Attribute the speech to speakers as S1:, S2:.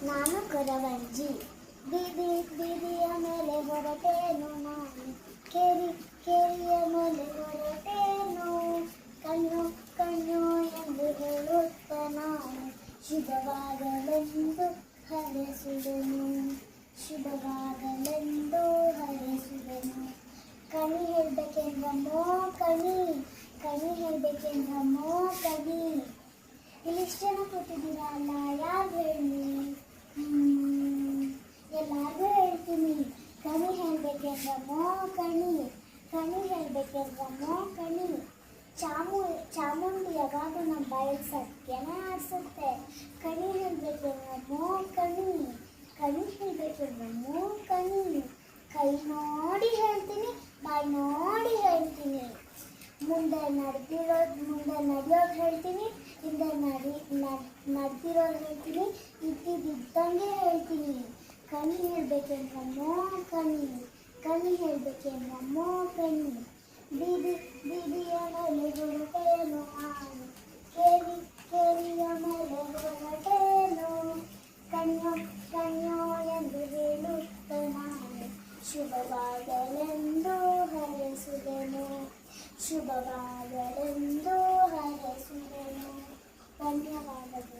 S1: ನಾನು ಕೊರವಂಜಿ ಬೀದಿಯ ಮೇಲೆ ಹೊರಟೇನು ನಾನು ಕೇರಿಯ ಮೇಲೆ ಹೊರಟೇನು ಕಣ್ಣು ಎಂದು ಹೇಳುತ್ತ ನಾನು ಶುಭವಾಗಲೆಂದು ಹರಸುವೆನು ಕಣಿ ಹೇಳ್ಬೇಕೆಂದ್ರಮ್ಮೋ ಕಣಿ ಹೇಳ್ಬೇಕೆಂದ್ರಮ್ಮೋ ಕಣಿ ಇಲ್ಲಿಷ್ಟು ಜನ ಕೂತಿದ್ದೀರಲ್ಲ ಯಾರು ಹೇಳಿ ಎಲ್ಲಾರ್ಗೂ ಹೇಳ್ತೀನಿ ಕಣಿ ಹೇಳ್ಬೇಕೆಂದ್ರಮ್ಮೋ ಕಣಿ ಹೇಳ್ಬೇಕೆಂದ್ರಮ್ಮೋ ಕಣಿ ಚಾಮುಂಡಿ ಯಾವಾಗೂ ನಮ್ಮ ಬಾಯಲ್ಲಿ ಸತ್ಯನೇ ಆಡಿಸುತ್ತೆ ಕಣಿ ಹೇಳ್ಬೇಕೆಂದ್ರಮ್ಮೋ ಕಣಿ ಹೇಳ್ಬೇಕೆಂದ್ರಮ್ಮೋ ಕಣಿ ಕೈ ನೋಡಿ ಹೇಳ್ತೀನಿ ಬಾಯಿ ನೋಡಿ ಹೇಳ್ತೀನಿ ಮುಂದೆ ನಡೆಯೋದು ಹೇಳ್ತೀನಿ ಹಿಂದೆ ನಡೆದಿರೋದು ಹೇಳ್ತೀನಿ ಇದ್ದಂಗೆ ಹೇಳ್ತೀನಿ ಕಣಿ ಹೇಳ್ಬೇಕೆಂದ್ರಮ್ಮೋ ಕಣಿ ಹೇಳ್ಬೇಕೆಂದ್ರಮ್ಮೋ ಕಣಿ ಬೀದಿಯ ಮೇಲೆ ಹೊರಟೇನು ನಾನು ಕೇರಿಯ ಮೇಲೆ ಹೊರಟೇನು ಕಣ್ಣು ಎಂದು ಹೇಳುತ್ತ ನಾನು ಶುಭವಾಗಲೆಂದು ಹರಸುವೆನು ಧನ್ಯವಾದಗಳು.